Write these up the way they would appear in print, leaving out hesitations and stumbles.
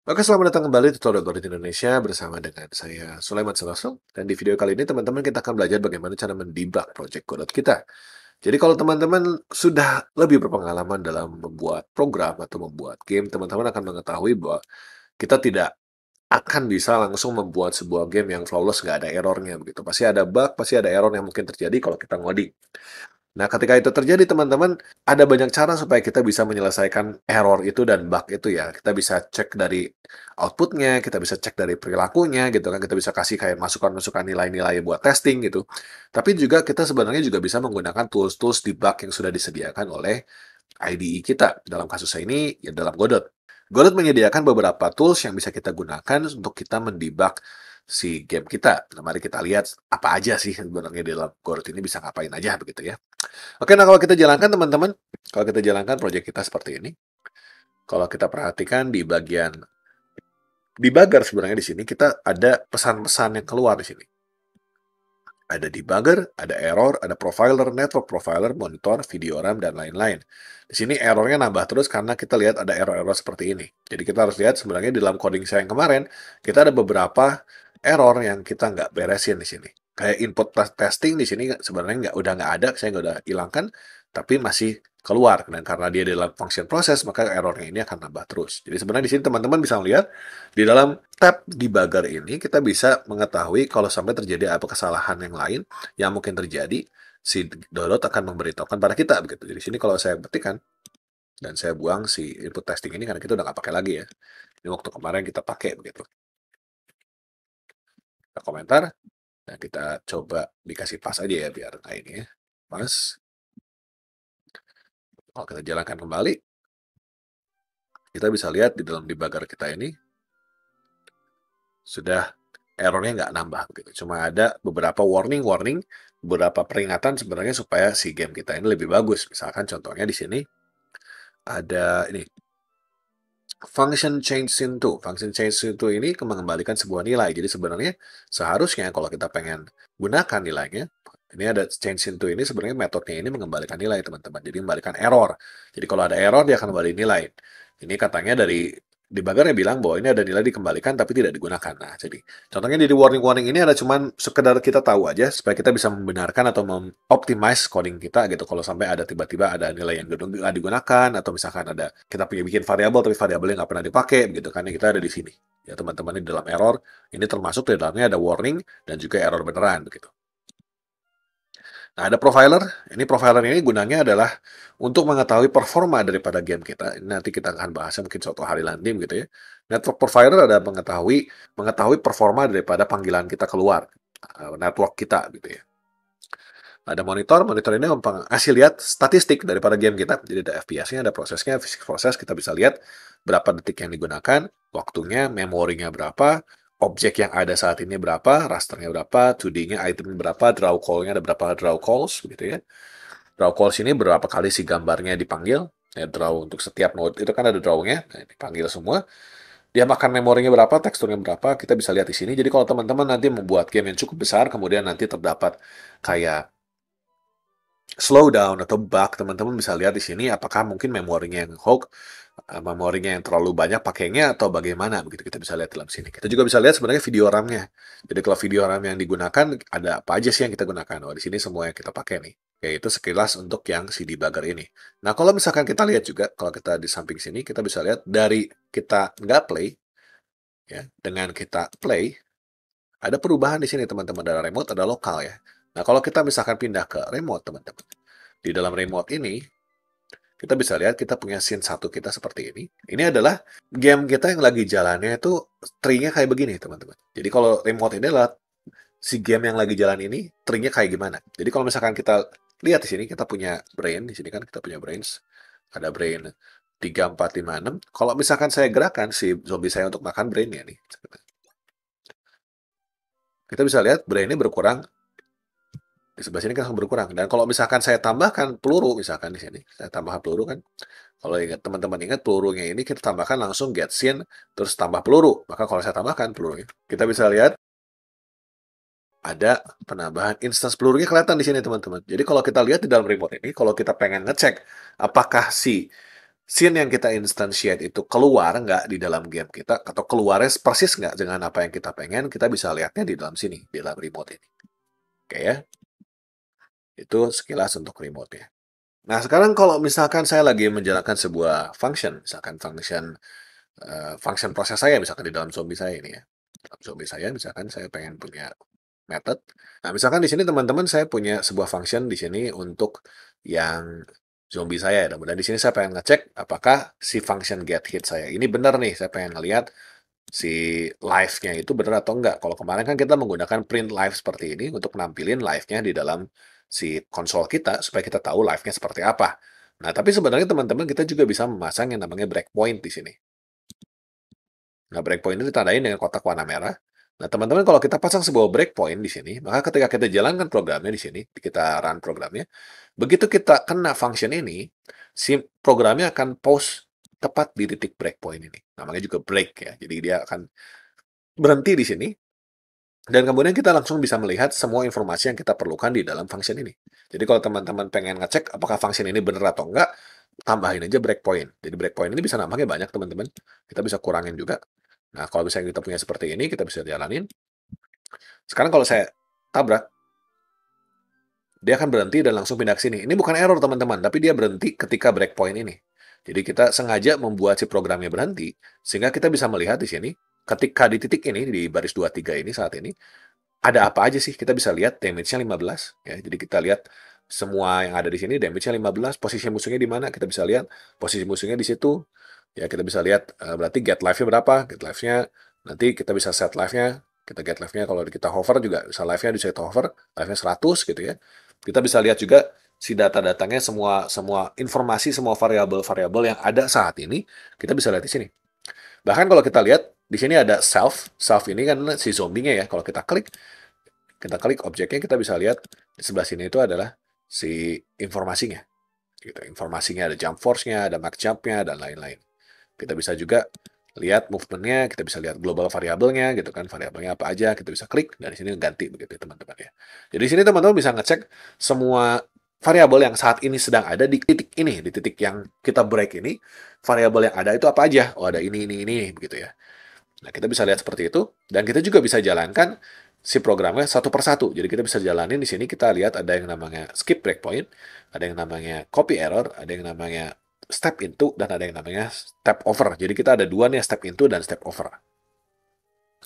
Oke, selamat datang kembali di Tutorial Coding Indonesia bersama dengan saya Sulaiman Saloso. Dan di video kali ini teman-teman kita akan belajar bagaimana cara mendebug project Godot kita. Jadi kalau teman-teman sudah lebih berpengalaman dalam membuat program atau membuat game, teman-teman akan mengetahui bahwa kita tidak akan bisa langsung membuat sebuah game yang flawless, nggak ada errornya begitu. Pasti ada bug, pasti ada error yang mungkin terjadi kalau kita ngoding. Nah, ketika itu terjadi, teman-teman, ada banyak cara supaya kita bisa menyelesaikan error itu dan bug itu ya. Kita bisa cek dari outputnya, kita bisa cek dari perilakunya, gitu kan. Kita bisa kasih kayak masukan-masukan nilai-nilai buat testing gitu. Tapi juga kita sebenarnya juga bisa menggunakan tools-tools debug yang sudah disediakan oleh IDE kita. Dalam kasus saya ini, ya dalam Godot. Godot menyediakan beberapa tools yang bisa kita gunakan untuk kita mendebug si game kita. Nah, mari kita lihat apa aja sih sebenarnya di dalam Godot ini bisa ngapain aja begitu ya. Oke, nah kalau kita jalankan teman-teman, kalau kita jalankan proyek kita seperti ini, kalau kita perhatikan di bagian debugger sebenarnya di sini kita ada pesan-pesan yang keluar di sini. Ada debugger, ada error, ada profiler, network profiler, monitor, video RAM, dan lain-lain. Di sini errornya nambah terus karena kita lihat ada error-error seperti ini. Jadi kita harus lihat sebenarnya di dalam coding saya yang kemarin, kita ada beberapa error yang kita nggak beresin di sini. Kayak input testing di sini sebenarnya udah nggak ada, saya nggak udah hilangkan, tapi masih keluar. Dan karena dia dalam function proses, maka errornya ini akan nambah terus. Jadi sebenarnya di sini teman-teman bisa melihat di dalam tab debugger ini kita bisa mengetahui kalau sampai terjadi apa kesalahan yang lain yang mungkin terjadi, si Dodot akan memberitahukan pada kita begitu. Jadi sini kalau saya ketikkan dan saya buang si input testing ini karena kita udah nggak pakai lagi ya. Ini waktu kemarin kita pakai begitu. Kita komentar dan kita coba dikasih pas aja ya biar kayak ini ya. Pas. Kalau kita jalankan kembali, kita bisa lihat di dalam debugger kita ini sudah errornya nggak nambah gitu. Cuma ada beberapa warning-warning, beberapa peringatan sebenarnya supaya si game kita ini lebih bagus. Misalkan contohnya di sini ada ini function change into. Function change into ini mengembalikan sebuah nilai. Jadi sebenarnya seharusnya kalau kita pengen gunakan nilainya, ini ada change into ini sebenarnya metodenya ini mengembalikan nilai teman-teman. Jadi mengembalikan error. Jadi kalau ada error dia akan kembali nilai. Ini katanya dari debuggernya bilang bahwa ini ada nilai dikembalikan tapi tidak digunakan. Nah, jadi contohnya di warning-warning ini ada cuman sekedar kita tahu aja supaya kita bisa membenarkan atau mengoptimize coding kita gitu. Kalau sampai ada tiba-tiba ada nilai yang nggak digunakan atau misalkan ada kita punya bikin variabel tapi variabelnya nggak pernah dipakai begitu kan ya, kita ada di sini. Ya teman-teman ini dalam error, ini termasuk di dalamnya ada warning dan juga error beneran begitu. Nah, ada profiler. Ini profiler ini gunanya adalah untuk mengetahui performa daripada game kita. Ini nanti kita akan bahasnya mungkin suatu hari nanti gitu ya. Network profiler ada mengetahui performa daripada panggilan kita keluar network kita gitu ya. Ada monitor, monitor ini ngasih lihat statistik daripada game kita. Jadi ada FPS-nya, ada prosesnya, fisik proses, kita bisa lihat berapa detik yang digunakan, waktunya, memorinya berapa, objek yang ada saat ini berapa, rasternya berapa, 2D-nya itemnya berapa, draw call-nya ada berapa draw calls, gitu ya. Draw calls ini berapa kali si gambarnya dipanggil, ya, draw untuk setiap node itu kan ada draw-nya, nah, dipanggil semua. Dia makan memorinya berapa, teksturnya berapa, kita bisa lihat di sini. Jadi kalau teman-teman nanti membuat game yang cukup besar, kemudian nanti terdapat kayak slowdown atau bug, teman-teman bisa lihat di sini apakah mungkin memorinya yang hog, memorinya yang terlalu banyak pakainya atau bagaimana begitu kita bisa lihat dalam sini. Kita juga bisa lihat sebenarnya video RAM-nya. Jadi kalau video RAM yang digunakan ada apa aja sih yang kita gunakan? Oh, di sini semua yang kita pakai nih. Yaitu sekilas untuk yang si debugger ini. Nah, kalau misalkan kita lihat juga, kalau kita di samping sini, kita bisa lihat dari kita nggak play, ya, dengan kita play, ada perubahan di sini teman-teman. Ada remote, ada lokal ya. Nah, kalau kita misalkan pindah ke remote, teman-teman. Di dalam remote ini, kita bisa lihat kita punya scene satu kita seperti ini. Ini adalah game kita yang lagi jalannya itu tree-nya kayak begini, teman-teman. Jadi kalau remote ini adalah si game yang lagi jalan ini, tree-nya kayak gimana. Jadi kalau misalkan kita lihat di sini, kita punya brain. Di sini kan kita punya brains. Ada brain 3, 4, 5, 6. Kalau misalkan saya gerakan si zombie saya untuk makan brain-nya nih. Kita bisa lihat brain ini berkurang di sebelah sini kan langsung berkurang. Dan kalau misalkan saya tambahkan peluru, misalkan di sini, saya tambahkan peluru kan, kalau ingat teman-teman ingat pelurunya ini kita tambahkan langsung get scene, terus tambah peluru. Maka kalau saya tambahkan pelurunya, kita bisa lihat ada penambahan instance pelurunya kelihatan di sini teman-teman. Jadi kalau kita lihat di dalam remote ini, kalau kita pengen ngecek apakah si scene yang kita instantiate itu keluar nggak di dalam game kita, atau keluarnya persis nggak dengan apa yang kita pengen, kita bisa lihatnya di dalam sini, di dalam remote ini. Oke ya, itu sekilas untuk remote-nya. Nah, sekarang kalau misalkan saya lagi menjalankan sebuah function, misalkan function proses saya, misalkan di dalam zombie saya ini ya. Dalam zombie saya, misalkan saya pengen punya method. Nah, misalkan di sini teman-teman saya punya sebuah function di sini untuk yang zombie saya. Dan di sini saya pengen ngecek apakah si function get hit saya ini benar nih. Saya pengen ngelihat si live-nya itu benar atau enggak. Kalau kemarin kan kita menggunakan print live seperti ini untuk nampilin live-nya di dalam si konsol kita supaya kita tahu live-nya seperti apa. Nah, tapi sebenarnya teman-teman kita juga bisa memasang yang namanya breakpoint di sini. Nah, breakpoint itu ditandain dengan kotak warna merah. Nah, teman-teman kalau kita pasang sebuah breakpoint di sini, maka ketika kita jalankan programnya di sini, kita run programnya, begitu kita kena function ini, si programnya akan pause tepat di titik breakpoint ini. Namanya juga break ya. Jadi dia akan berhenti di sini, dan kemudian kita langsung bisa melihat semua informasi yang kita perlukan di dalam function ini. Jadi kalau teman-teman pengen ngecek apakah function ini benar atau enggak, tambahin aja breakpoint. Jadi breakpoint ini bisa nambahnya banyak teman-teman. Kita bisa kurangin juga. Nah, kalau misalnya kita punya seperti ini, kita bisa jalanin. Sekarang kalau saya tabrak, dia akan berhenti dan langsung pindah ke sini. Ini bukan error teman-teman, tapi dia berhenti ketika breakpoint ini. Jadi kita sengaja membuat si programnya berhenti, sehingga kita bisa melihat di sini, ketika di titik ini, di baris 23 ini saat ini, ada apa aja sih? Kita bisa lihat damage-nya 15. Ya. Jadi kita lihat semua yang ada di sini, damage-nya 15, posisi musuhnya di mana, kita bisa lihat posisi musuhnya di situ. Ya, kita bisa lihat berarti get life-nya berapa, get life-nya, nanti kita bisa set life-nya, kita get life-nya, kalau kita hover juga bisa live-nya bisa kita hover, live-nya 100 gitu ya. Kita bisa lihat juga si data-datanya, semua informasi, semua variabel-variabel yang ada saat ini, kita bisa lihat di sini. Bahkan kalau kita lihat, di sini ada self ini kan si zombie-nya ya, kalau kita klik objeknya, kita bisa lihat di sebelah sini itu adalah si informasinya. Gitu. Informasinya ada jump force-nya, ada max jump-nya, dan lain-lain. Kita bisa juga lihat movement-nya, kita bisa lihat global variabelnya, gitu kan, variabelnya apa aja, kita bisa klik, dari sini ganti, begitu teman-teman ya. Jadi di sini teman-teman bisa ngecek semua variabel yang saat ini sedang ada di titik ini, di titik yang kita break ini, variabel yang ada itu apa aja? Oh, ada ini, begitu ya. Nah, kita bisa lihat seperti itu, dan kita juga bisa jalankan si programnya satu persatu. Jadi kita bisa jalanin di sini, kita lihat ada yang namanya skip breakpoint, ada yang namanya copy error, ada yang namanya step into, dan ada yang namanya step over. Jadi kita ada dua nih, step into dan step over.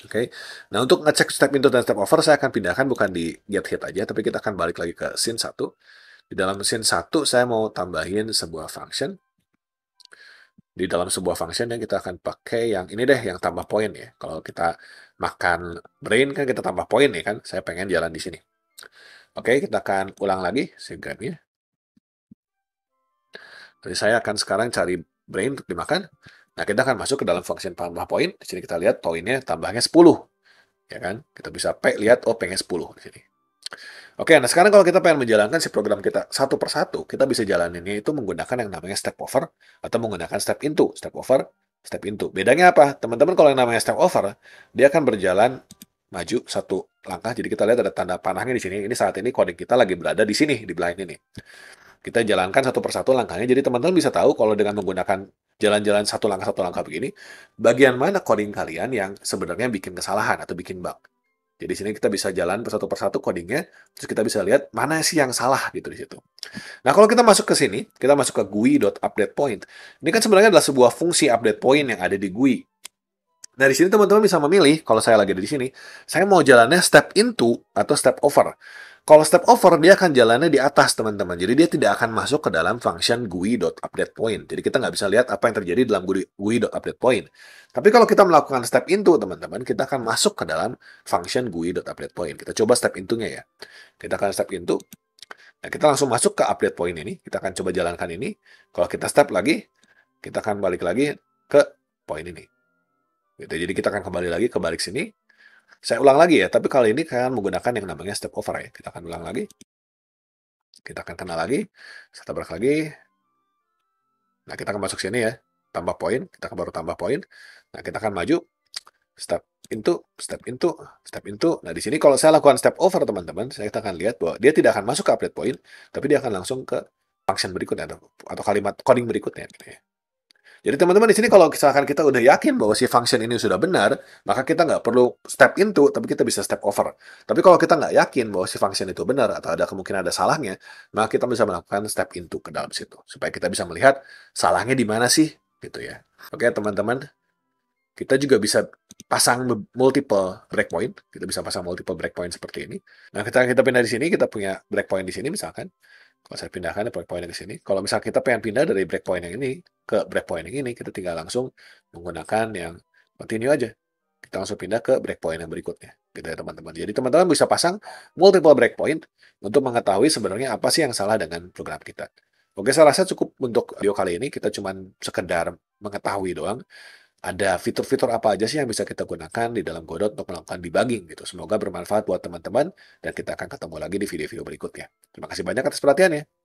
Oke. Nah, untuk ngecek step into dan step over, saya akan pindahkan bukan di get hit aja, tapi kita akan balik lagi ke scene 1. Di dalam scene 1, saya mau tambahin sebuah function. Di dalam sebuah function yang kita akan pakai yang ini deh, yang tambah poin ya. Kalau kita makan brain kan kita tambah poin ya kan. Saya pengen jalan di sini. Oke, kita akan ulang lagi si game-nya. Jadi saya akan sekarang cari brain untuk dimakan. Nah, kita akan masuk ke dalam function tambah poin. Di sini kita lihat poinnya tambahnya 10. Ya kan? Kita bisa lihat, oh pengen 10 di sini. Oke, nah sekarang kalau kita pengen menjalankan si program kita satu persatu, kita bisa jalaninnya itu menggunakan yang namanya step over atau menggunakan step into. Step over, step into. Bedanya apa? Teman-teman kalau yang namanya step over, dia akan berjalan maju satu langkah. Jadi kita lihat ada tanda panahnya di sini. Ini saat ini coding kita lagi berada di sini, di belah ini. Kita jalankan satu persatu langkahnya. Jadi teman-teman bisa tahu kalau dengan menggunakan jalan-jalan satu langkah begini, bagian mana coding kalian yang sebenarnya bikin kesalahan atau bikin bug. Jadi sini kita bisa jalan satu persatu codingnya, terus kita bisa lihat mana sih yang salah gitu di situ. Nah, kalau kita masuk ke sini, kita masuk ke GUI.UpdatePoint. Ini kan sebenarnya adalah sebuah fungsi update point yang ada di GUI. Nah, di sini teman-teman bisa memilih, kalau saya lagi ada di sini, saya mau jalannya step into atau step over. Kalau step over, dia akan jalannya di atas, teman-teman. Jadi dia tidak akan masuk ke dalam function GUI.UpdatePoint. Jadi kita nggak bisa lihat apa yang terjadi dalam GUI.UpdatePoint. Tapi kalau kita melakukan step into, teman-teman, kita akan masuk ke dalam function GUI.UpdatePoint. Kita coba step into-nya ya. Kita akan step into. Nah, kita langsung masuk ke update point ini. Kita akan coba jalankan ini. Kalau kita step lagi, kita akan balik lagi ke point ini. Gitu. Jadi kita akan kembali lagi ke balik sini. Saya ulang lagi ya, tapi kali ini kalian menggunakan yang namanya step over ya. Kita akan ulang lagi. Kita akan kena lagi. Saya tabrak lagi. Nah, kita akan masuk sini ya. Tambah poin. Kita akan baru tambah poin. Nah, kita akan maju. Step into, step into, step into. Nah, di sini kalau saya lakukan step over, teman-teman, saya akan lihat bahwa dia tidak akan masuk ke update point, tapi dia akan langsung ke function berikutnya atau kalimat coding berikutnya. Gitu ya. Jadi teman-teman di sini kalau misalkan kita udah yakin bahwa si function ini sudah benar, maka kita nggak perlu step into, tapi kita bisa step over. Tapi kalau kita nggak yakin bahwa si function itu benar atau ada kemungkinan ada salahnya, maka kita bisa melakukan step into ke dalam situ supaya kita bisa melihat salahnya di mana sih, gitu ya. Oke teman-teman, kita juga bisa pasang multiple breakpoint. Kita bisa pasang multiple breakpoint seperti ini. Nah, kita pindah di sini, kita punya breakpoint di sini misalkan. Kalau saya pindahkan breakpoint ke sini. Kalau misalnya kita pengen pindah dari breakpoint yang ini ke breakpoint yang ini, kita tinggal langsung menggunakan yang continue aja. Kita langsung pindah ke breakpoint yang berikutnya. Gitu ya teman-teman. Jadi teman-teman bisa pasang multiple breakpoint untuk mengetahui sebenarnya apa sih yang salah dengan program kita. Oke, saya rasa cukup untuk video kali ini. Kita cuma sekedar mengetahui doang ada fitur-fitur apa aja sih yang bisa kita gunakan di dalam Godot untuk melakukan debugging gitu. Semoga bermanfaat buat teman-teman dan kita akan ketemu lagi di video-video berikutnya. Terima kasih banyak atas perhatiannya.